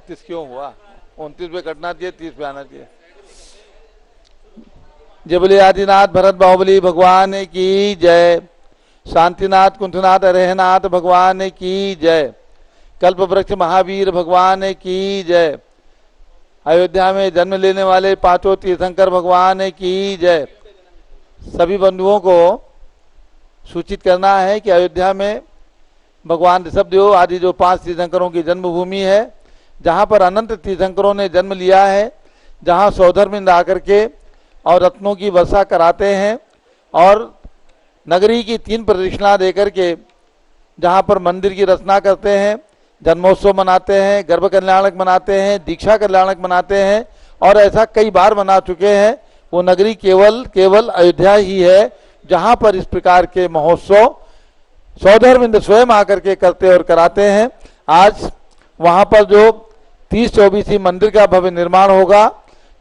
31 क्यों हुआ? 29 पे कटना चाहिए, 30 पे आना चाहिए। जय बोले आदिनाथ भरत बाहुबली भगवान की जय। शांतिनाथ कुंठनाथ अरेहनाथ भगवान की जय। कल्प वृक्ष महावीर भगवान की जय। अयोध्या में जन्म लेने वाले पांचों तीर्थंकर भगवान की जय। सभी बंधुओं को सूचित करना है कि अयोध्या में भगवान ऋषभदेव आदि जो 5 तीर्थंकरों की जन्मभूमि है, जहाँ पर अनंत तीर्थंकरों ने जन्म लिया है, जहाँ सौधर्मिंद आकर के और रत्नों की वर्षा कराते हैं और नगरी की 3 प्रदक्षिणा देकर के जहाँ पर मंदिर की रचना करते हैं, जन्मोत्सव मनाते हैं, गर्भ कल्याणक मनाते हैं, दीक्षा कल्याणक मनाते हैं और ऐसा कई बार मना चुके हैं। वो नगरी केवल अयोध्या ही है जहाँ पर इस प्रकार के महोत्सव सौधर्मिंद स्वयं आकर के करते और कराते हैं। आज वहाँ पर जो 30-24 मंदिर का भव्य निर्माण होगा,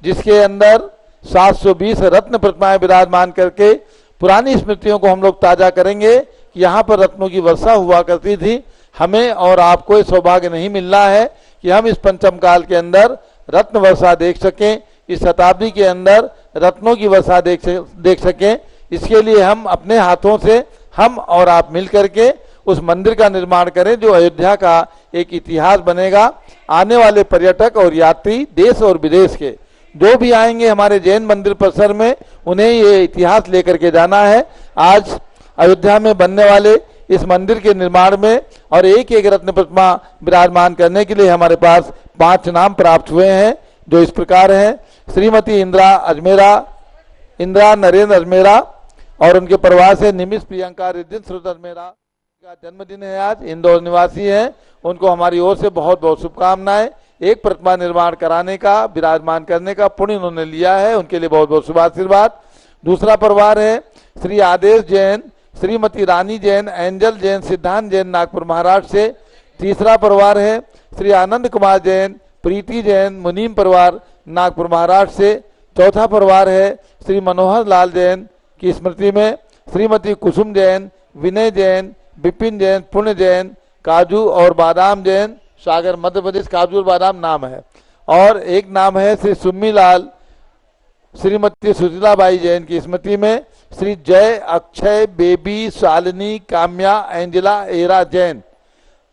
जिसके अंदर 720 रत्न प्रतिमाएं विराजमान करके पुरानी स्मृतियों को हम लोग ताजा करेंगे कि यहाँ पर रत्नों की वर्षा हुआ करती थी। हमें और आपको सौभाग्य नहीं मिल रहा है कि हम इस पंचम काल के अंदर रत्न वर्षा देख सकें, इस शताब्दी के अंदर रत्नों की वर्षा देख सकें। इसके लिए हम अपने हाथों से हम और आप मिल करके उस मंदिर का निर्माण करें जो अयोध्या का एक इतिहास बनेगा। आने वाले पर्यटक और यात्री देश और विदेश के जो भी आएंगे हमारे जैन मंदिर परिसर में, उन्हें ये इतिहास लेकर के जाना है। आज अयोध्या में बनने वाले इस मंदिर के निर्माण में और एक एक रत्न प्रतिमा विराजमान करने के लिए हमारे पास 5 नाम प्राप्त हुए हैं, जो इस प्रकार हैं। श्रीमती इंदिरा नरेंद्र अजमेरा और उनके परिवार से निमिष प्रियंका रिद्धिन श्रुत अजमेरा का जन्मदिन है आज, इंदौर निवासी हैं। उनको हमारी ओर से बहुत बहुत शुभकामनाएं। एक प्रतिमा निर्माण कराने का, विराजमान करने का पुण्य उन्होंने लिया है, उनके लिए बहुत बहुत शुभाशीर्वाद। दूसरा परिवार है श्री आदेश जैन, श्रीमती रानी जैन, एंजल जैन, सिद्धांत जैन, नागपुर महाराष्ट्र से। तीसरा परिवार है श्री आनंद कुमार जैन, प्रीति जैन, मुनीम परिवार, नागपुर महाराष्ट्र से। चौथा परिवार है श्री मनोहर लाल जैन की स्मृति में श्रीमती कुसुम जैन, विनय जैन, विपिन जैन, पुण्य जैन, काजू और बादाम जैन, सागर मध्य प्रदेश। काजू और बादाम नाम है। और एक नाम है श्री सुम्मी लाल, श्रीमती सुशीलाबाई जैन की स्मृति में श्री जय, Akshay, baby, Shalini, Kamya, Angela, era Jain,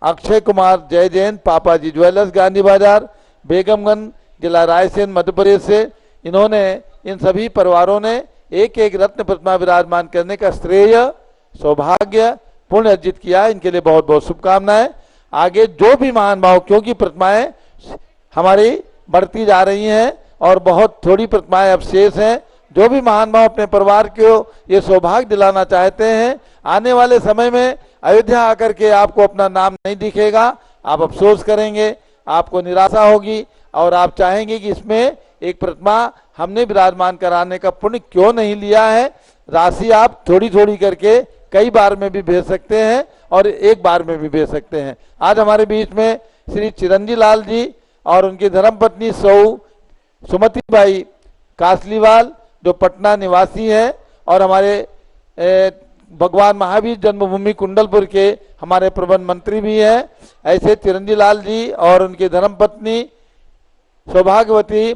Akshay Kumar जय जैन, पापा जी ज्वेलर्स गांधी बाजार, बेगमगंज, जिला रायसेन, मध्य प्रदेश से। इन्होंने, इन सभी परिवारों ने एक एक रत्न प्रतिमा विराजमान करने का श्रेय, सौभाग्य, पुण्य अर्जित किया। इनके लिए बहुत बहुत शुभकामनाएं। आगे जो भी महान भाव, क्योंकि प्रतिमाएं हमारी बढ़ती जा रही हैं और बहुत थोड़ी प्रतिमाएं अब शेष हैं, जो भी महान भाव अपने परिवार को ये सौभाग्य दिलाना चाहते हैं, आने वाले समय में अयोध्या आकर के आपको अपना नाम नहीं दिखेगा, आप अफसोस करेंगे, आपको निराशा होगी और आप चाहेंगे कि इसमें एक प्रतिमा हमने विराजमान कराने का पुण्य क्यों नहीं लिया है। राशि आप थोड़ी थोड़ी करके कई बार में भी भेज सकते हैं और एक बार में भी भेज सकते हैं। आज हमारे बीच में श्री चिरंजी लाल जी और उनकी धर्मपत्नी सौ सुमति बाई कासलीवाल, जो पटना निवासी हैं और हमारे भगवान महावीर जन्मभूमि कुंडलपुर के हमारे प्रबंध मंत्री भी हैं। ऐसे चिरंजी लाल जी और उनकी धर्मपत्नी सौभाग्यवती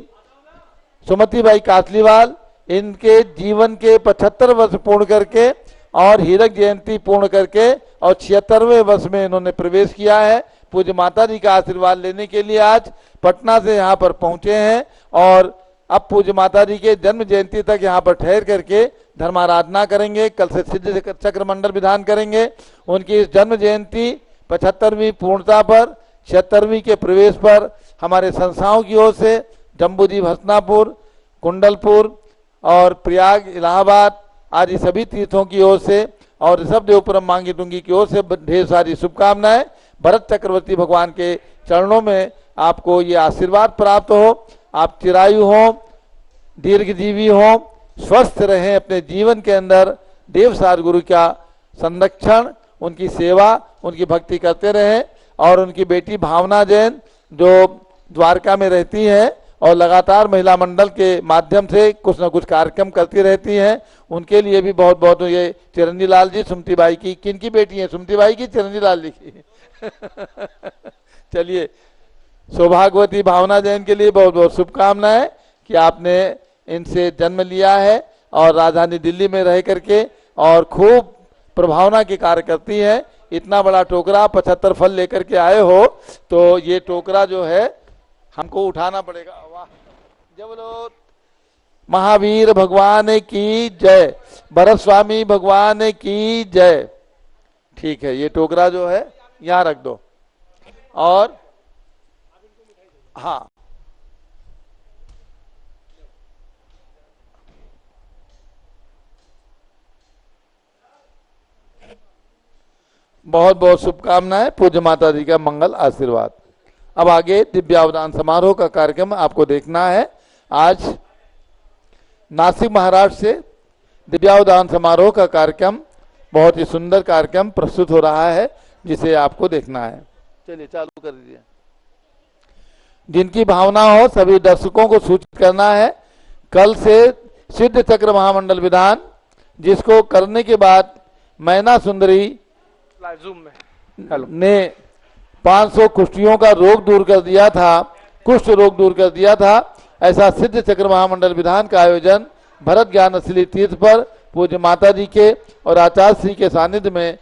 सुमतिबाई कासलीवाल, इनके जीवन के 75 वर्ष पूर्ण करके और हीरक जयंती पूर्ण करके और 76वें वर्ष में इन्होंने प्रवेश किया है। पूज्य माता जी का आशीर्वाद लेने के लिए आज पटना से यहाँ पर पहुंचे हैं और अब पूज्य माता जी के जन्म जयंती तक यहाँ पर ठहर करके धर्माराधना करेंगे। कल से सिद्ध चक्र मंडल विधान करेंगे। उनकी इस जन्म जयंती 75वीं पूर्णता पर, 76वीं के प्रवेश पर हमारे संस्थाओं की ओर से जम्बूद्वीप हसनापुर, कुंडलपुर और प्रयाग, इलाहाबाद आदि सभी तीर्थों की ओर से और ऋषभदेवपुरम मांगी टुंगी की ओर से ढेर सारी शुभकामनाएं। भरत चक्रवर्ती भगवान के चरणों में आपको ये आशीर्वाद प्राप्त हो, आप चिरायु हो, दीर्घजीवी हो, स्वस्थ रहें अपने जीवन के अंदर, देवसार गुरु का संरक्षण, उनकी सेवा, उनकी भक्ति करते रहें। और उनकी बेटी भावना जैन जो द्वारका में रहती है और लगातार महिला मंडल के माध्यम से कुछ न कुछ कार्यक्रम करती रहती हैं, उनके लिए भी बहुत बहुत ये चिरंजी लाल जी, सुमति बाई की, किन की बेटी है, सुमति बाई की, चिरंजी लाल जी की चलिए सौभाग्यवती भावना जैन के लिए बहुत बहुत शुभकामनाएं कि आपने इनसे जन्म लिया है और राजधानी दिल्ली में रह करके और खूब प्रभावना की कार्य करती है। इतना बड़ा टोकरा 75 फल लेकर के आए हो, तो ये टोकरा जो है हमको उठाना पड़ेगा। वाह, जय बोलो महावीर भगवान की जय, भरत स्वामी भगवान की जय। ठीक है, ये टोकरा जो है यहाँ रख दो। और हाँ, बहुत बहुत शुभकामनाएं, पूज्य माता जी का मंगल आशीर्वाद। अब आगे दिव्यावदान समारोह का कार्यक्रम आपको देखना है। आज नासिक महाराष्ट्र से दिव्यावदान समारोह का कार्यक्रम, बहुत ही सुंदर कार्यक्रम प्रस्तुत हो रहा है, जिसे आपको देखना है। चलिए चालू कर दीजिए। जिनकी भावना हो सभी दर्शकों को सूचित करना है। कल से सिद्ध चक्र महामंडल विधान, जिसको करने के बाद मैना सुंदरी जूम में ने 500 कुष्ठियों का रोग दूर कर दिया था, कुष्ठ रोग दूर कर दिया था, ऐसा सिद्ध चक्र महामंडल विधान का आयोजन भरत ज्ञान असली तीर्थ पर पूज्य माता जी के और आचार्य श्री के सानिध्य में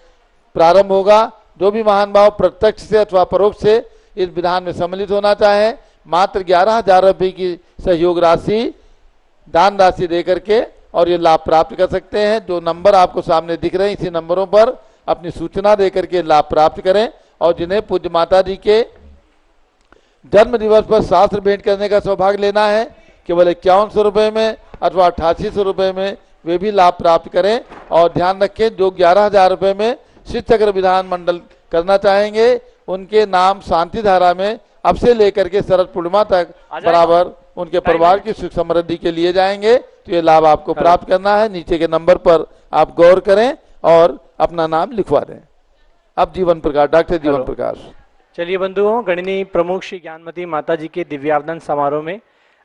प्रारंभ होगा। जो भी महान भाव प्रत्यक्ष से अथवा परोक्ष से इस विधान में सम्मिलित होना चाहे, मात्र 11,000 रुपये की सहयोग राशि, दान राशि दे करके और ये लाभ प्राप्त कर सकते हैं। जो नंबर आपको सामने दिख रहे हैं, इसी नंबरों पर अपनी सूचना दे करके लाभ प्राप्त करें। और जिन्हें पूज्य माता जी के जन्म दिवस पर शास्त्र भेंट करने का सौभाग्य लेना है, केवल 5100 रुपये में अथवा 8800 रुपये में वे भी लाभ प्राप्त करें। और ध्यान रखें, जो 11,000 रुपये में सिद्ध चक्र विधान मंडल करना चाहेंगे, उनके नाम शांति धारा में अब से लेकर के शरद पूर्णिमा तक बराबर उनके परिवार की सुख समृद्धि के लिए जाएंगे। तो ये लाभ आपको प्राप्त करना है। नीचे के नंबर पर आप गौर करें और अपना नाम लिखवा दें। अब जीवन प्रकाश, डॉक्टर जीवन प्रकाश। चलिए बंधुओं, गणनीय प्रमुख श्री ज्ञानमती माता जी के दिव्यावदान समारोह में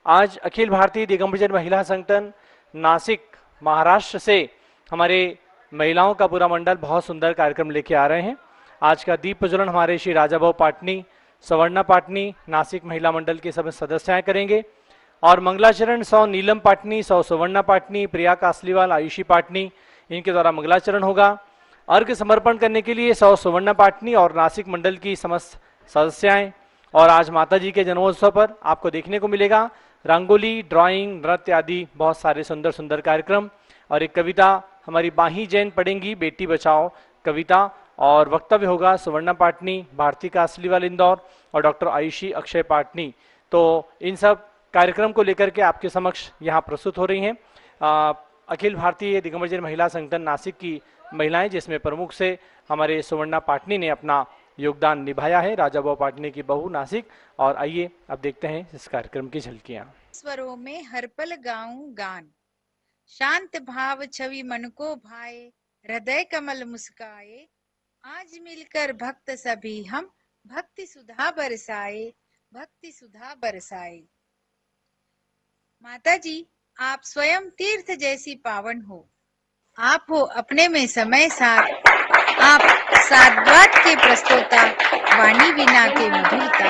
आज अखिल भारतीय दिगंबरजन महिला संगठन नासिक महाराष्ट्र से हमारे महिलाओं का पूरा मंडल बहुत सुंदर कार्यक्रम लेके आ रहे हैं। आज का दीप प्रज्वलन हमारे श्री राजाभाऊ पाटनी, सवर्णा पाटनी, नासिक महिला मंडल के सभी सदस्याएं करेंगे। और मंगलाचरण 100 नीलम पाटनी, 100 सवर्णा पाटनी, प्रिया कासलीवाल, आयुषी पाटनी, इनके द्वारा मंगलाचरण होगा। अर्घ समर्पण करने के लिए 100 सुवर्ण पाटनी और नासिक मंडल की समस्त सदस्याएं। और आज माता जी के जन्मोत्सव पर आपको देखने को मिलेगा रंगोली, ड्राइंग, नृत्य आदि बहुत सारे सुंदर सुंदर कार्यक्रम। और एक कविता हमारी बाही जैन पढ़ेंगी, बेटी बचाओ कविता। और वक्तव्य होगा सुवर्णा पाटनी, भारती कासलीवाल इंदौर और डॉक्टर आयुषी अक्षय पाटनी। तो इन सब कार्यक्रम को लेकर के आपके समक्ष यहाँ प्रस्तुत हो रही हैं अखिल भारतीय दिगंबरजन महिला संगठन नासिक की महिलाएं, जिसमें प्रमुख से हमारे सुवर्णा पाटनी ने अपना योगदान निभाया है, राजाभाऊ पाटनी की बहू नासिक। और आइए अब देखते हैं इस कार्यक्रम की झलकियां। स्वरों में हर पल गाऊं गान, शांत भाव छवि मन को भाए, हृदय कमल मुस्काए। आज मिलकर भक्त सभी हम भक्ति सुधा बरसाए, भक्ति सुधा बरसाए। माता जी, आप स्वयं तीर्थ जैसी पावन हो। आप हो अपने में समय सार, आप साद्वात के प्रस्तोता, वाणी विना के मधुरता।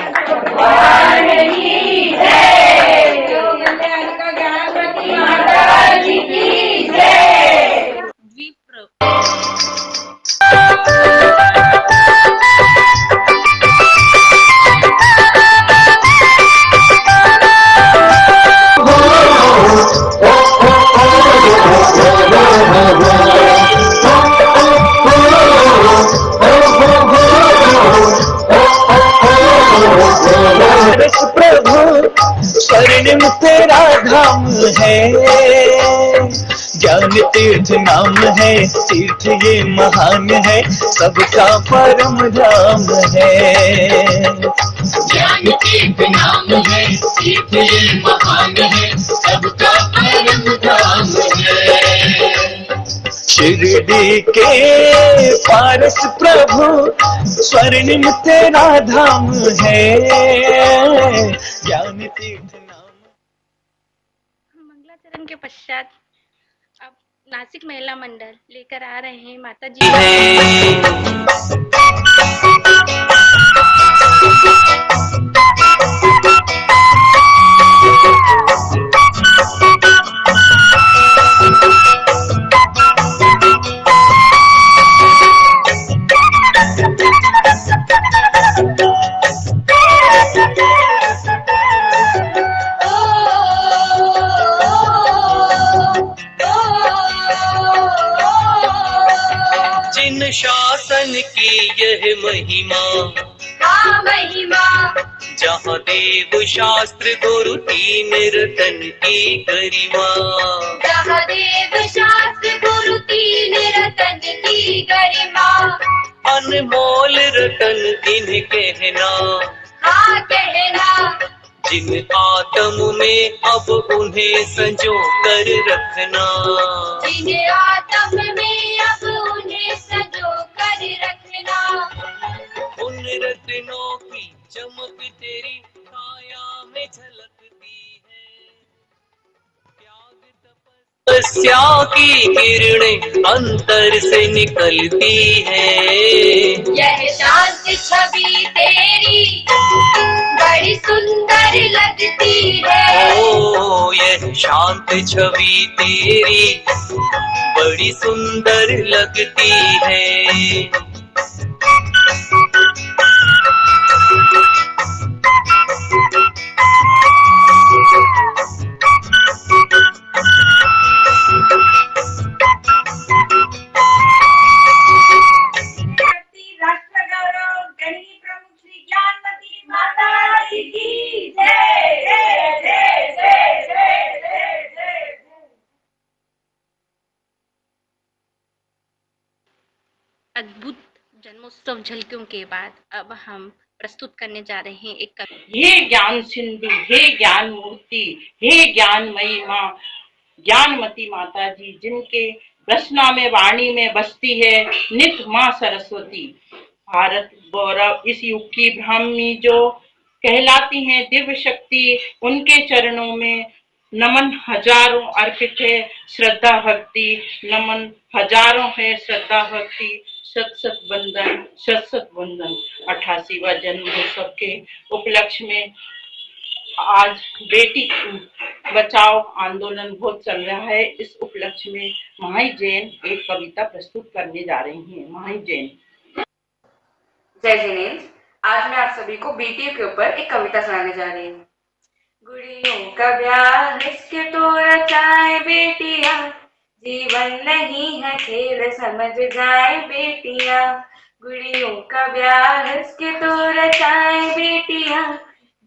स्वर्णिम तेरा धाम है, ज्ञान तीर्थ नाम है, तीर्थ ये महान है, सबका परम धाम है। ज्ञान तीर्थ नाम है, तीर्थ ये महान है, सबका परम धाम है। शिरडी के पारस प्रभु स्वर्णिम तेरा धाम है, ज्ञान तीर्थ नाम। मंगलाचरण के पश्चात अब नासिक महिला मंडल लेकर आ रहे हैं माता जी। महिमा, हाँ महिमा। जहाँ देव शास्त्र गुरु तीन रतन की गरिमा, जहाँ देव शास्त्र गुरु तीन रतन की गरिमा। अनमोल रतन इन्हें कहना, हाँ कहना। जिन आत्म में अब उन्हें संजो कर रखना, जिन आत्म में अब उन्हें संजो कर रखना। उन रत्नों की चमक तेरी काया में झलकती है, त्याग तपस्या की किरणें अंतर से निकलती है। यह शांत छवि तेरी बड़ी सुंदर लगती है। ओ यह शांत छवि तेरी बड़ी सुंदर लगती है। राष्ट्र गौरव गणित प्रमुख श्री ज्ञानमती माता जी की जय जय जय जय जय जय जय। अद्भुत जन्मोत्सव झलकियों के बाद अब हम प्रस्तुत करने जा रहे हैं एक हे ज्ञान सिंधु, हे ज्ञान मूर्ति, हे ज्ञानमयी माँ ज्ञानमती माता जी, जिनके रचना में वाणी में बसती है नित माँ सरस्वती। भारत गौरव इस युग की ब्राह्मी जो कहलाती हैं दिव्य शक्ति, उनके चरणों में नमन हजारों अर्पित है श्रद्धा भक्ति। नमन हजारों है श्रद्धा भक्ति। शत शत वंदन, शत शत वंदन। 88वां जन्मोत्सव के उपलक्ष्य में आज बेटी बचाओ आंदोलन बहुत चल रहा है। इस उपलक्ष्य में माही जैन एक कविता प्रस्तुत करने जा रही हैं। माही जैन। जय जिनेन्द्र, आज मैं आप सभी को बेटियों के ऊपर एक कविता सुनाने जा रही हूँ। गुड़ियों का ब्याह इसके तो रचाए बेटियां, जीवन नहीं है खेल समझ जाए बेटियां। गुड़ियों का ब्याह इसके तो रचाए बेटियां,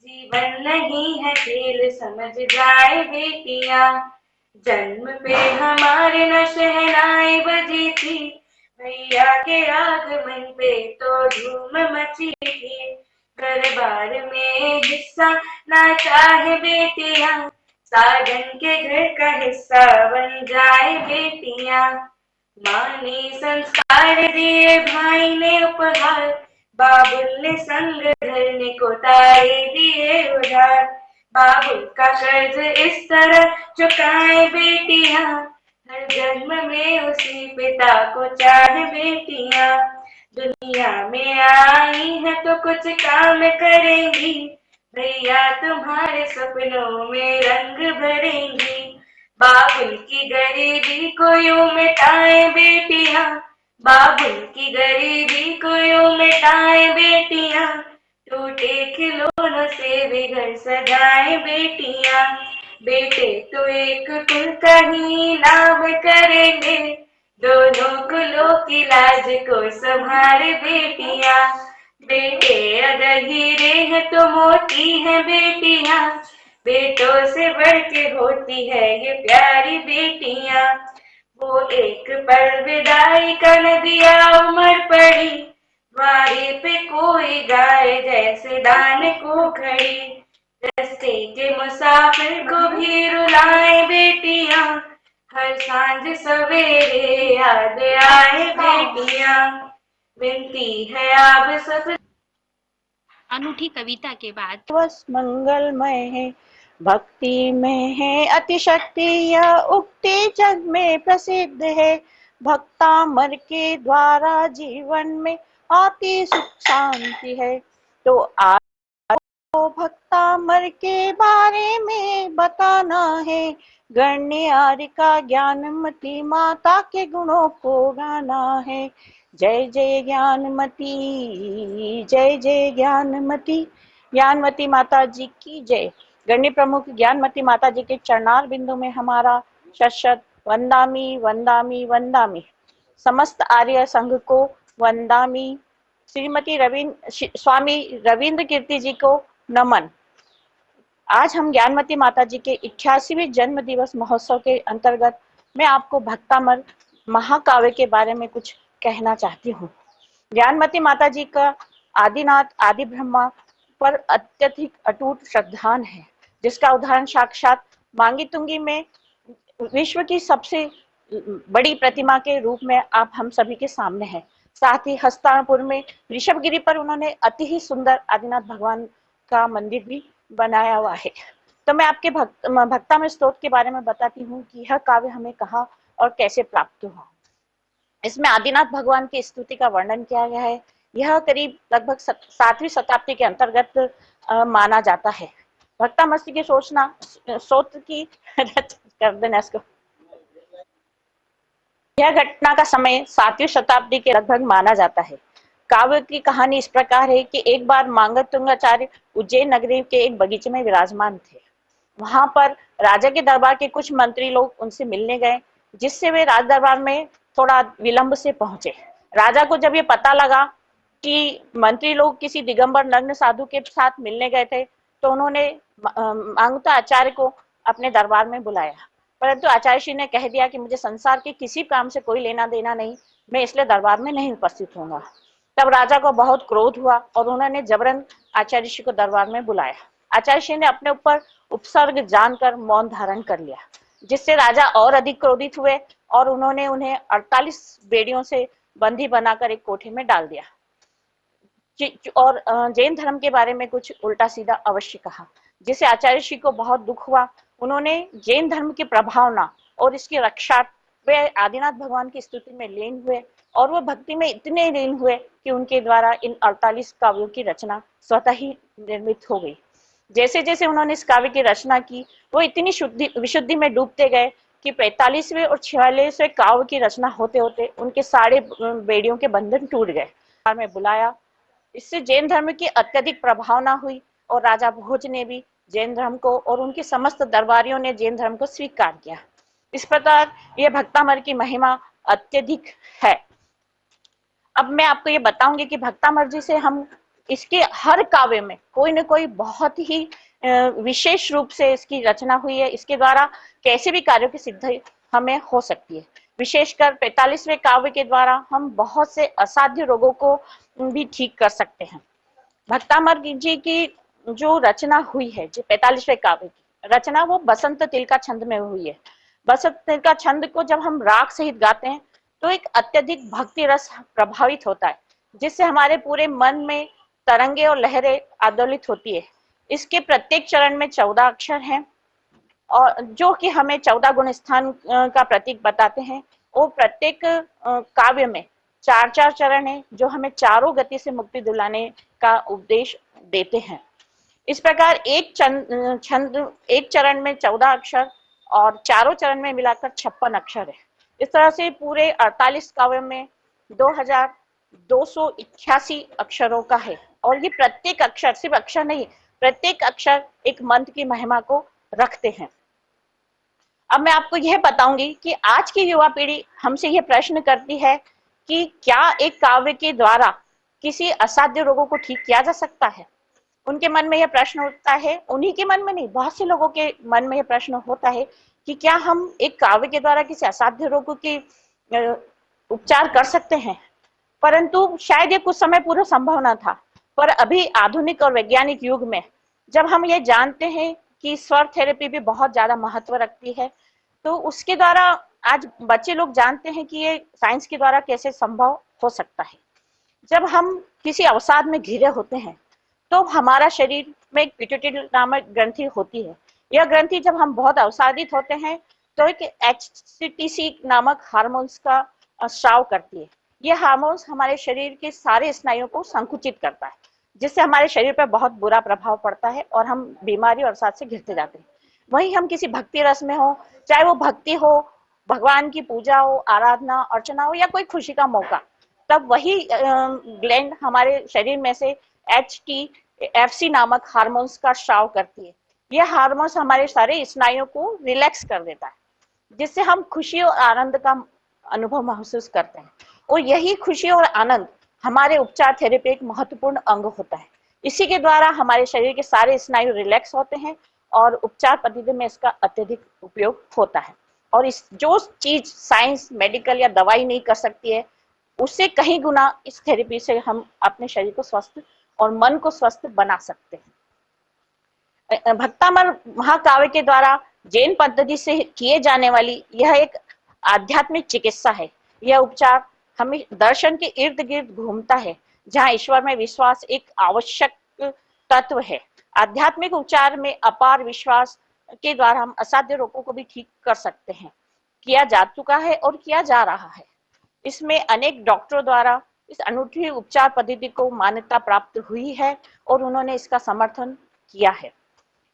जीवन नहीं है खेल समझ जाए बेटियां। जन्म पे हमारे न शहनाई बजी थी, भैया के आगमन पे तो धूम मची थी। घर बार में हिस्सा ना चाहे बेटियां, साजन के घर का हिस्सा बन जाए बेटियां। माँ ने संस्कार दिए, भाई ने उपहार, बाबुल ने संग धरने को तारे दिए उधार। बाबुल का कर्ज इस तरह चुकाए बेटियां, हर जन्म में उसी पिता को चाहे बेटियां। दुनिया में आई है तो कुछ काम करेंगी, भैया तुम्हारे सपनों में रंग भरेंगी। बाबुल की गरीबी को यूं मिटाए बेटियां, बाबुल की गरीबी को यूं मिटाए बेटियां। टूटे खिलौनों से भी घर सजाए बेटियां। बेटे तो एक कुल का ही नाम करेंगे, दोनों कुलों की लाज को संभाले बेटियां। बेटे अगर हीरे हैं तो मोती है बेटियां, बेटों से बढ़ के होती है ये प्यारी बेटियां। वो एक पल विदाई का न दिया उम्र पड़ी, द्वारे पे कोई गाय जैसे दान को खड़ी। रस्ते के मुसाफिर को भी रुलाए बेटियां, हर सांझ सवेरे याद आए बेटियां। विनती है आप सब। अनूठी कविता के बाद दिवस मंगलमय है, भक्ति में है अतिशक्ति, यह उक्ति जग में प्रसिद्ध है। भक्तामर के द्वारा जीवन में आती सुख शांति है। तो आज भक्तामर के बारे में बताना है, गण्य आर्य का ज्ञानमती माता के गुणों को गाना है। जय जय ज्ञानमती, जय जय ज्ञानमती, ज्ञानमती माता जी की जय। गण्य प्रमुख ज्ञानमती माता जी के चरणार बिंदु में हमारा शत वंदामी वंदामी वंदामी। समस्त आर्य संघ को वंदामी श्रीमती स्वामी रविंद्र कीर्ति जी को नमन। आज हम ज्ञानमती माता जी के 88वें जन्म दिवस महोत्सव के अंतर्गत मैं आपको भक्तामर महाकाव्य के बारे में कुछ कहना चाहती हूँ। ज्ञानमती माता जी का आदिनाथ आदि ब्रह्मा पर अत्यधिक अटूट श्रद्धान है, जिसका उदाहरण साक्षात मांगी तुंगी में विश्व की सबसे बड़ी प्रतिमा के रूप में आप हम सभी के सामने है। साथ ही हस्तिनापुर में ऋषभगिरी पर उन्होंने अति ही सुंदर आदिनाथ भगवान का मंदिर भी बनाया हुआ है। तो मैं आपके भक्तामृत स्तोत्र के बारे में बताती हूँ कि यह काव्य हमें कहाँ और कैसे प्राप्त हुआ। इसमें आदिनाथ भगवान की स्तुति का वर्णन किया गया है। यह करीब लगभग 7वीं शताब्दी के अंतर्गत माना जाता है। भक्तामृत की स्तोत्र की कर देना इसको। यह घटना का समय 7वीं शताब्दी के लगभग माना जाता है। काव्य की कहानी इस प्रकार है कि एक बार मांगतुंगाचार्य उज्जैन नगरी के एक बगीचे में विराजमान थे। वहां पर राजा के दरबार के कुछ मंत्री लोग उनसे मिलने गए, जिससे वे राज दरबार में थोड़ा विलंब से पहुंचे। राजा को जब ये पता लगा कि मंत्री लोग किसी दिगंबर नग्न साधु के साथ मिलने गए थे, तो उन्होंने मांगता आचार्य को अपने दरबार में बुलाया। परंतु आचार्य श्री ने कह दिया कि मुझे संसार के किसी काम से कोई लेना देना नहीं, मैं इसलिए दरबार में नहीं उपस्थित होऊंगा। तब राजा को बहुत क्रोध हुआ और उन्होंने जबरन आचार्य श्री को दरबार में बुलाया। आचार्य श्री ने अपने ऊपर उपसर्ग जानकर मौन धारण कर लिया, जिससे राजा और अधिक क्रोधित हुए और उन्होंने उन्हें 48 बेड़ियों से बंदी बनाकर एक कोठे में डाल दिया और जैन धर्म के बारे में कुछ उल्टा सीधा अवश्य कहा, जिससे आचार्य श्री को बहुत दुख हुआ। उन्होंने जैन धर्म की प्रभावना और इसकी रक्षा वे आदिनाथ भगवान की स्तुति में लीन हुए और वो भक्ति में इतने लीन हुए कि उनके द्वारा इन 48 काव्यों की रचना स्वतः ही निर्मित हो गई। जैसे जैसे उन्होंने इस काव्य की रचना की, वो इतनी विशुद्धि में डूबते गए कि 45वें और 46वें काव्य की रचना होते होते उनके सारे बेड़ियों के बंधन टूट गए। में बुलाया, इससे जैन धर्म की अत्यधिक प्रभावना हुई और राजा भोज ने भी जैन धर्म को और उनके समस्त दरबारियों ने जैन धर्म को स्वीकार किया। इस प्रकार यह भक्तामर की महिमा अत्यधिक है। अब मैं आपको ये बताऊंगी कि भक्तामर जी से हम इसके हर काव्य में कोई न कोई बहुत ही विशेष रूप से इसकी रचना हुई है। इसके द्वारा कैसे भी कार्यों की सिद्धि हमें हो सकती है। विशेषकर 45वें काव्य के द्वारा हम बहुत से असाध्य रोगों को भी ठीक कर सकते हैं। भक्तामर जी की जो रचना हुई है, जो 45वें काव्य की रचना, वो बसंत तिल का छंद में हुई है। बसंत तिल का छंद को जब हम राग सहित गाते हैं तो एक अत्यधिक भक्ति रस प्रभावित होता है, जिससे हमारे पूरे मन में तरंगे और लहरें आंदोलित होती है। इसके प्रत्येक चरण में 14 अक्षर हैं और जो कि हमें 14 गुण स्थान का प्रतीक बताते हैं। और प्रत्येक काव्य में 4-4 चरण है, जो हमें चारों गति से मुक्ति दिलाने का उपदेश देते हैं। इस प्रकार एक चरण में 14 अक्षर और चारों चरण में मिलाकर 56 अक्षर है। इस तरह से पूरे 48 काव्य में 2288 अक्षरों का है और ये प्रत्येक अक्षर, सिर्फ अक्षर नहीं, प्रत्येक अक्षर एक मंत्र की महिमा को रखते हैं। अब मैं आपको यह बताऊंगी कि आज की युवा पीढ़ी हमसे यह प्रश्न करती है कि क्या एक काव्य के द्वारा किसी असाध्य रोगों को ठीक किया जा सकता है। उनके मन में यह प्रश्न उठता है, उन्हीं के मन में नहीं, बहुत से लोगों के मन में यह प्रश्न होता है कि क्या हम एक काव्य के द्वारा किसी असाध्य रोगों की उपचार कर सकते हैं। परंतु शायद ये कुछ समय पूर्व संभव न था, पर अभी आधुनिक और वैज्ञानिक युग में जब हम ये जानते हैं कि स्वर थेरेपी भी बहुत ज्यादा महत्व रखती है, तो उसके द्वारा आज बच्चे लोग जानते हैं कि ये साइंस के द्वारा कैसे संभव हो सकता है। जब हम किसी अवसाद में घिरे होते हैं तो हमारा शरीर में एक पिट्यूटरी नामक ग्रंथि होती है। यह ग्रंथि जब हम बहुत अवसादित होते हैं तो एक HCTC नामक हार्मोन्स का स्राव करती है। यह हार्मोन्स हमारे शरीर के सारे स्नायुओं को संकुचित करता है, जिससे हमारे शरीर पर बहुत बुरा प्रभाव पड़ता है और हम बीमारी और अवसाद से घिरते जाते हैं। वहीं हम किसी भक्ति रस में हो, चाहे वो भक्ति हो, भगवान की पूजा हो, आराधना अर्चना हो या कोई खुशी का मौका, तब वही ग्लैंड हमारे शरीर में से HTFC नामक हार्मोन्स का स्राव करती है। यह हार्मोन्स हमारे सारे स्नायुओं को रिलैक्स कर देता है, जिससे हम खुशी और आनंद का अनुभव महसूस करते हैं। और यही खुशी और आनंद हमारे उपचार थेरेपी एक महत्वपूर्ण अंग होता है। इसी के द्वारा हमारे शरीर के सारे स्नायु रिलैक्स होते हैं और उपचार पद्धति में इसका अत्यधिक उपयोग होता है। और इस जो चीज साइंस, मेडिकल या दवाई नहीं कर सकती है, उससे कहीं गुना इस थेरेपी से हम अपने शरीर को स्वस्थ और मन को स्वस्थ बना सकते हैं। भक्तामर महाकाव्य के द्वारा जैन पद्धति से किए जाने वाली यह एक आध्यात्मिक चिकित्सा है। यह उपचार हमें दर्शन के इर्द गिर्द घूमता है, जहाँ ईश्वर में विश्वास एक आवश्यक तत्व है। आध्यात्मिक उपचार में अपार विश्वास के द्वारा हम असाध्य रोगों को भी ठीक कर सकते हैं, किया जा चुका है और किया जा रहा है। इसमें अनेक डॉक्टरों द्वारा इस अनूठी उपचार पद्धति को मान्यता प्राप्त हुई है और उन्होंने इसका समर्थन किया है।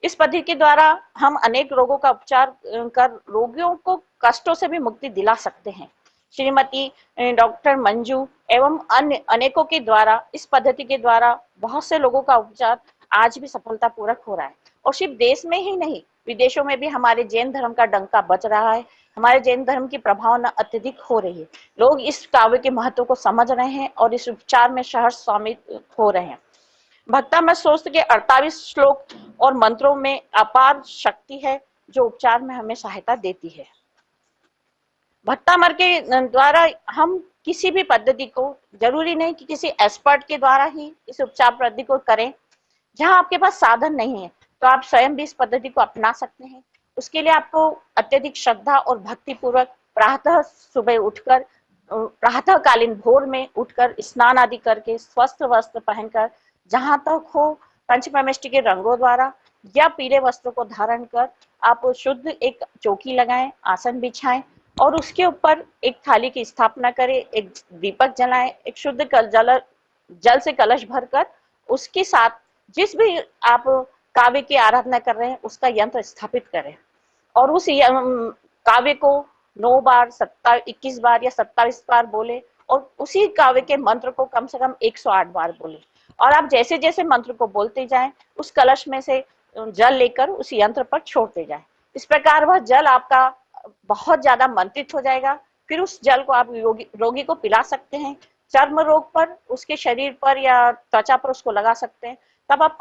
इस पद्धति के द्वारा हम अनेक रोगों का उपचार कर रोगियों को कष्टों से भी मुक्ति दिला सकते हैं। श्रीमती डॉक्टर मंजू एवं अन्य अनेकों के द्वारा इस पद्धति के द्वारा बहुत से लोगों का उपचार आज भी सफलतापूर्वक हो रहा है। और सिर्फ देश में ही नहीं, विदेशों में भी हमारे जैन धर्म का डंका बज रहा है। हमारे जैन धर्म की प्रभावना अत्यधिक हो रही है। लोग इस काव्य के महत्व को समझ रहे हैं और इस उपचार में सहर्ष शामिल हो रहे हैं। भक्तामृत स्तोत्र के 48 श्लोक और मंत्रों में अपार शक्ति है जो उपचार में हमें सहायता देती है। भक्तामृत के द्वारा हम किसी भी पद्धति को, जरूरी नहीं कि किसी एक्सपर्ट के द्वारा ही इस उपचार पद्धति को करें। जहां आपके पास साधन नहीं है तो आप स्वयं भी इस पद्धति को अपना सकते हैं। उसके लिए आपको अत्यधिक श्रद्धा और भक्ति पूर्वक प्रातः सुबह उठकर, प्रातःकालीन भोर में उठकर स्नान आदि करके स्वस्थ वस्त्र पहनकर, जहां तक हो पंचपरमेष्टि के रंगों द्वारा या पीले वस्त्र को धारण कर आप शुद्ध एक चौकी लगाएं, आसन बिछाएं और उसके ऊपर एक थाली की स्थापना करें, एक दीपक जलाएं, एक शुद्ध जल से कलश भरकर उसके साथ जिस भी आप काव्य की आराधना कर रहे हैं उसका यंत्र स्थापित करें और उस काव्य को 9 बार, 21 बार या 27 बार बोले और उसी काव्य के मंत्र को कम से कम 108 बार बोले। और आप जैसे जैसे मंत्र को बोलते जाएं, उस कलश में से जल लेकर उस यंत्र पर छोड़ते जाएं। इस प्रकार वह जल आपका बहुत ज्यादा मंत्रित हो जाएगा। फिर उस जल को आप रोगी को पिला सकते हैं। चर्म रोग पर, उसके शरीर पर या त्वचा पर उसको लगा सकते हैं। तब आप